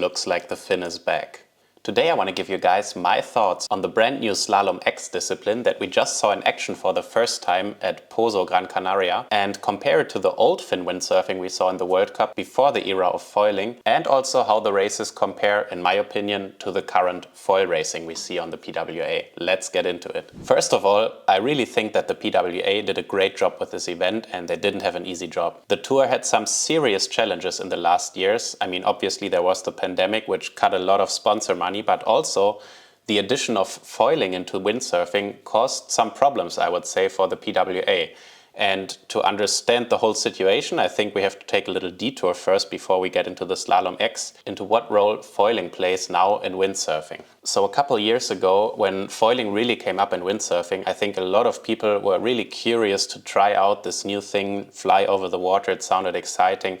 looks like the fin is back. Today I want to give you guys my thoughts on the brand new Slalom X discipline that we just saw in action for the first time at Pozo Gran Canaria, and compare it to the old fin windsurfing we saw in the World Cup before the era of foiling, and also how the races compare, in my opinion, to the current foil racing we see on the PWA. Let's get into it. First of all, I really think that the PWA did a great job with this event, and they didn't have an easy job. The tour had some serious challenges in the last years. I mean, obviously there was the pandemic, which cut a lot of sponsor money, but also the addition of foiling into windsurfing caused some problems, I would say, for the PWA. And to understand the whole situation, I think we have to take a little detour first before we get into the Slalom X, into what role foiling plays now in windsurfing. So a couple years ago, when foiling really came up in windsurfing, I think a lot of people were really curious to try out this new thing, fly over the water. It sounded exciting.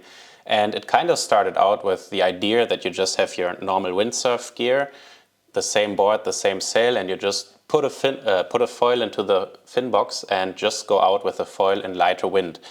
And it kind of started out with the idea that you just have your normal windsurf gear, the same board, the same sail, and you just put a foil into the fin box and just go out with a foil in lighter wind.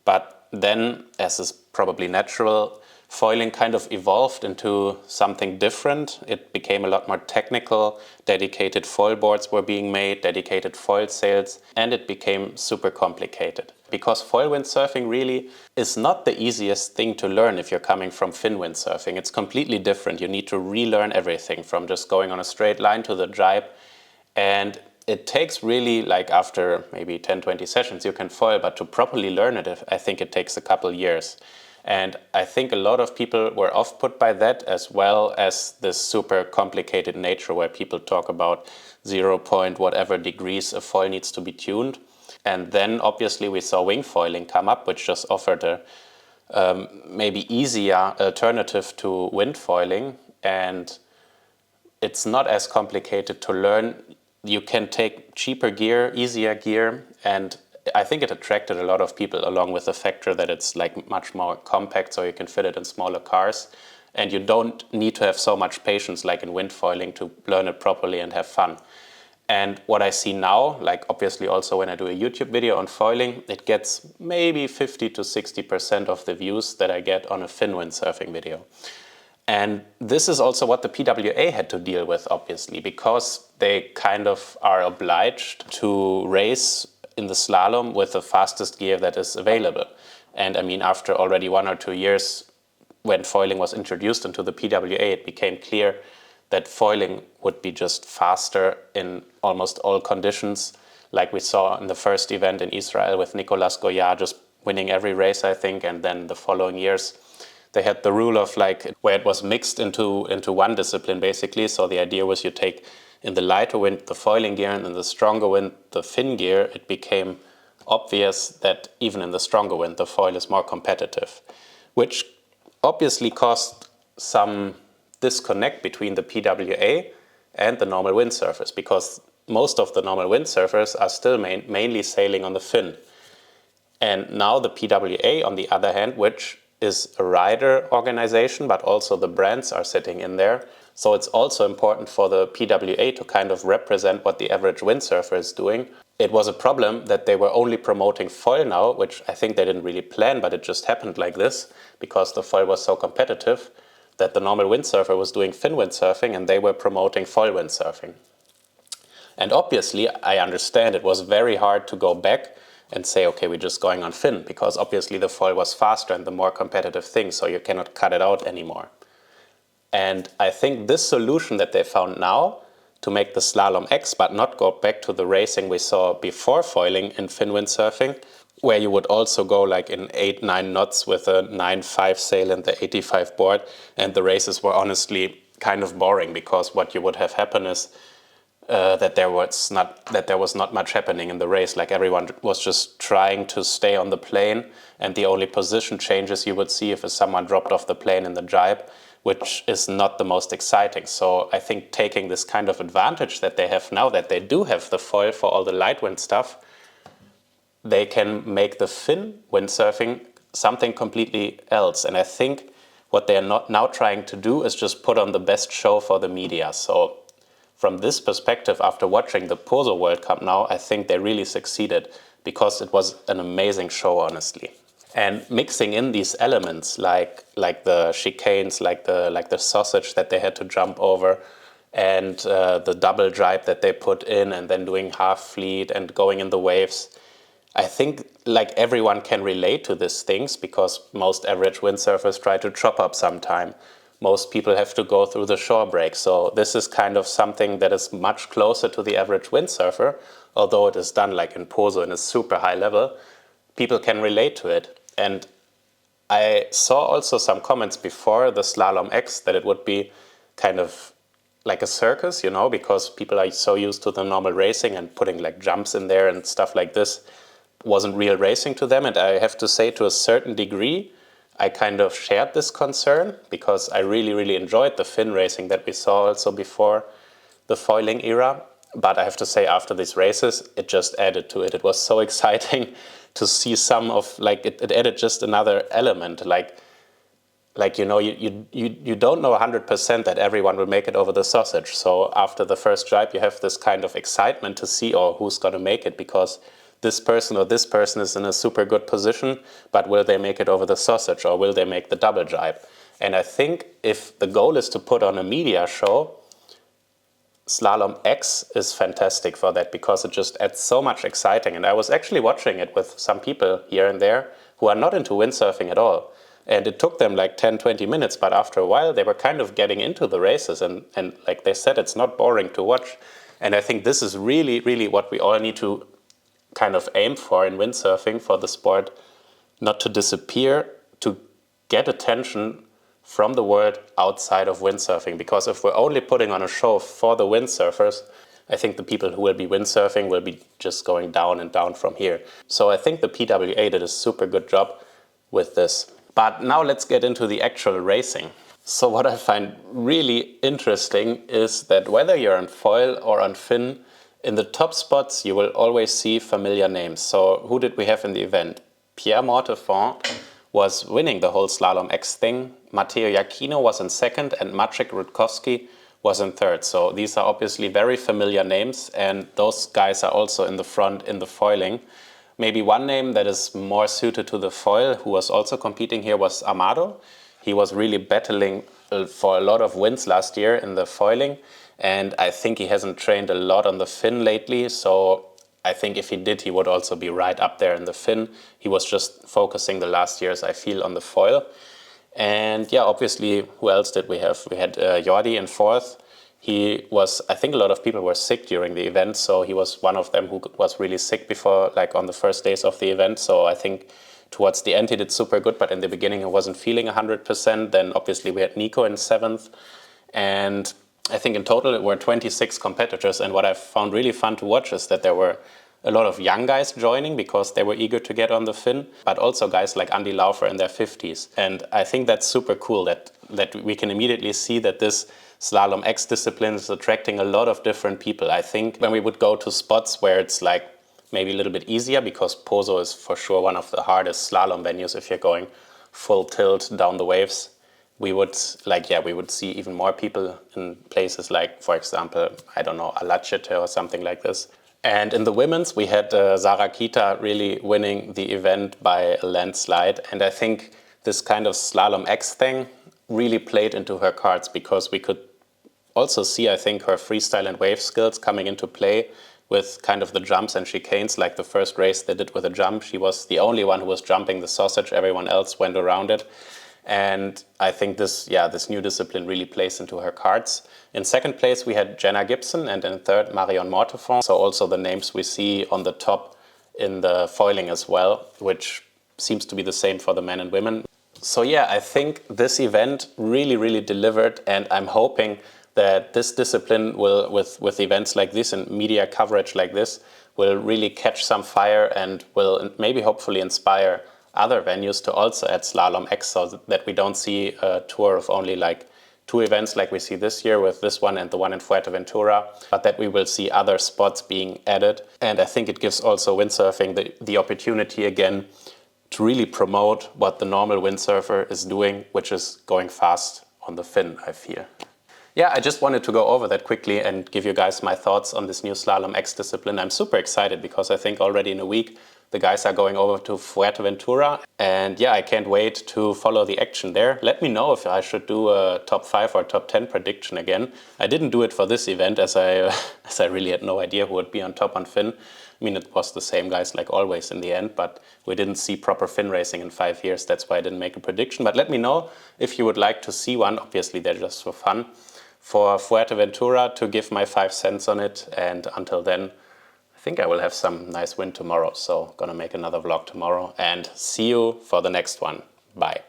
But then, as is probably natural, foiling kind of evolved into something different. It became a lot more technical. Dedicated foil boards were being made, dedicated foil sails, and it became super complicated. Because foil windsurfing really is not the easiest thing to learn if you're coming from fin windsurfing. It's completely different. You need to relearn everything from just going on a straight line to the jibe. And it takes really, like after maybe 10-20 sessions, you can foil, but to properly learn it, I think it takes a couple years. And I think a lot of people were off-put by that, as well as this super complicated nature where people talk about 0 point whatever degrees a foil needs to be tuned. And then obviously we saw wing foiling come up, which just offered a maybe easier alternative to wind foiling. And it's not as complicated to learn. You can take cheaper gear, easier gear, and I think it attracted a lot of people, along with the factor that it's like much more compact, so you can fit it in smaller cars. And you don't need to have so much patience like in wind foiling to learn it properly and have fun. And what I see now, like obviously also when I do a YouTube video on foiling, it gets maybe 50 to 60% of the views that I get on a fin windsurfing video. And this is also what the PWA had to deal with, obviously, because they kind of are obliged to race in the slalom with the fastest gear that is available. And I mean, after already 1 or 2 years, when foiling was introduced into the PWA, it became clear that foiling would be just faster in almost all conditions, like we saw in the first event in Israel with Nicolas Goya just winning every race, I think, and then the following years they had the rule of like where it was mixed into one discipline basically. So the idea was you take in the lighter wind the foiling gear and in the stronger wind the fin gear. It became obvious that even in the stronger wind the foil is more competitive, which obviously caused some disconnect between the PWA and the normal windsurfers, because most of the normal windsurfers are still mainly sailing on the fin. And now the PWA, on the other hand, which is a rider organization, but also the brands are sitting in there. So it's also important for the PWA to kind of represent what the average windsurfer is doing. It was a problem that they were only promoting foil now, which I think they didn't really plan, but it just happened like this because the foil was so competitive that the normal windsurfer was doing fin windsurfing and they were promoting foil windsurfing. And obviously, I understand it was very hard to go back and say, okay, we're just going on fin, because obviously the foil was faster and the more competitive thing, so you cannot cut it out anymore. And I think this solution that they found now to make the Slalom X, but not go back to the racing we saw before foiling in fin windsurfing, where you would also go like in 8-9 knots with a 9.5 sail and the 85 board, and the races were honestly kind of boring, because what you would have happen is that there was not much happening in the race. Like everyone was just trying to stay on the plane, and the only position changes you would see if someone dropped off the plane in the jibe, which is not the most exciting. So I think taking this kind of advantage that they have now, that they do have the foil for all the light wind stuff, they can make the fin windsurfing something completely else. And I think what they are not now trying to do is just put on the best show for the media. So from this perspective, after watching the Pozo World Cup now, I think they really succeeded, because it was an amazing show, honestly. And mixing in these elements like the chicanes, like the sausage that they had to jump over, and the double jibe that they put in, and then doing half fleet and going in the waves. I think like everyone can relate to these things because most average windsurfers try to chop up sometime. Most people have to go through the shore break. So this is kind of something that is much closer to the average windsurfer, although it is done like in Poso in a super high level. People can relate to it. And I saw also some comments before the Slalom X that it would be kind of like a circus, you know, because people are so used to the normal racing, and putting like jumps in there and stuff like this wasn't real racing to them. And I have to say, to a certain degree, I kind of shared this concern because I really, really enjoyed the fin racing that we saw also before the foiling era. But I have to say, after these races, it just added to it. It was so exciting to see some of, like, it added just another element. Like you know, you don't know 100% that everyone will make it over the sausage. So after the first jibe, you have this kind of excitement to see, oh, who's going to make it, because this person or this person is in a super good position, but will they make it over the sausage, or will they make the double jibe? And I think if the goal is to put on a media show, Slalom X is fantastic for that, because it just adds so much exciting. And I was actually watching it with some people here and there who are not into windsurfing at all. And it took them like 10, 20 minutes, but after a while they were kind of getting into the races, and like they said, it's not boring to watch. And I think this is really, really what we all need to kind of aim for in windsurfing, for the sport not to disappear, to get attention from the world outside of windsurfing. Because if we're only putting on a show for the windsurfers, I think the people who will be windsurfing will be just going down and down from here. So I think the PWA did a super good job with this. But now let's get into the actual racing. So what I find really interesting is that whether you're on foil or on fin, in the top spots you will always see familiar names. So who did we have in the event? Pierre Mortefond was winning the whole Slalom X thing. Matteo Iachino was in second, and Maciek Rutkowski was in third. So these are obviously very familiar names, and those guys are also in the front in the foiling. Maybe one name that is more suited to the foil, who was also competing here, was Amado. He was really battling for a lot of wins last year in the foiling, and I think he hasn't trained a lot on the fin lately, so I think if he did, he would also be right up there in the fin. He was just focusing the last years, I feel, on the foil. And yeah, obviously, who else did we have? We had Jordi in fourth. He was, I think a lot of people were sick during the event, so he was one of them who was really sick before, like on the first days of the event. So I think towards the end he did super good, but in the beginning he wasn't feeling 100%. Then obviously we had Nico in seventh. And I think in total it were 26 competitors. And what I found really fun to watch is that there were a lot of young guys joining because they were eager to get on the fin, but also guys like Andy Laufer in their 50s. And I think that's super cool that we can immediately see that this Slalom X discipline is attracting a lot of different people. I think when we would go to spots where it's like maybe a little bit easier, because Poso is for sure one of the hardest slalom venues if you're going full tilt down the waves, we would see even more people in places like, for example, I don't know, Alachete or something like this. And in the women's, we had Sara Kita really winning the event by a landslide. And I think this kind of Slalom X thing really played into her cards, because we could also see, I think, her freestyle and wave skills coming into play with kind of the jumps and chicanes. Like the first race they did with a jump, she was the only one who was jumping the sausage. Everyone else went around it. And I think this new discipline really plays into her cards. In second place, we had Jenna Gibson, and in third, Marion Mortefond. So also the names we see on the top in the foiling as well, which seems to be the same for the men and women. So yeah, I think this event really, really delivered, and I'm hoping that this discipline will, with events like this and media coverage like this, will really catch some fire and will maybe hopefully inspire other venues to also add Slalom X, so that we don't see a tour of only like 2 events like we see this year with this one and the one in Fuerteventura, but that we will see other spots being added. And I think it gives also windsurfing the opportunity again to really promote what the normal windsurfer is doing, which is going fast on the fin, I feel. Yeah, I just wanted to go over that quickly and give you guys my thoughts on this new Slalom X discipline. I'm super excited because I think already in a week the guys are going over to Fuerteventura. And yeah, I can't wait to follow the action there. Let me know if I should do a top 5 or top 10 prediction again. I didn't do it for this event as I, as I really had no idea who would be on top on Finn. I mean, it was the same guys like always in the end, but we didn't see proper Finn racing in 5 years. That's why I didn't make a prediction. But let me know if you would like to see one. Obviously, they're just for fun. For Fuerteventura to give my 5 cents on it. And until then, I think I will have some nice wind tomorrow. So gonna make another vlog tomorrow and see you for the next one. Bye.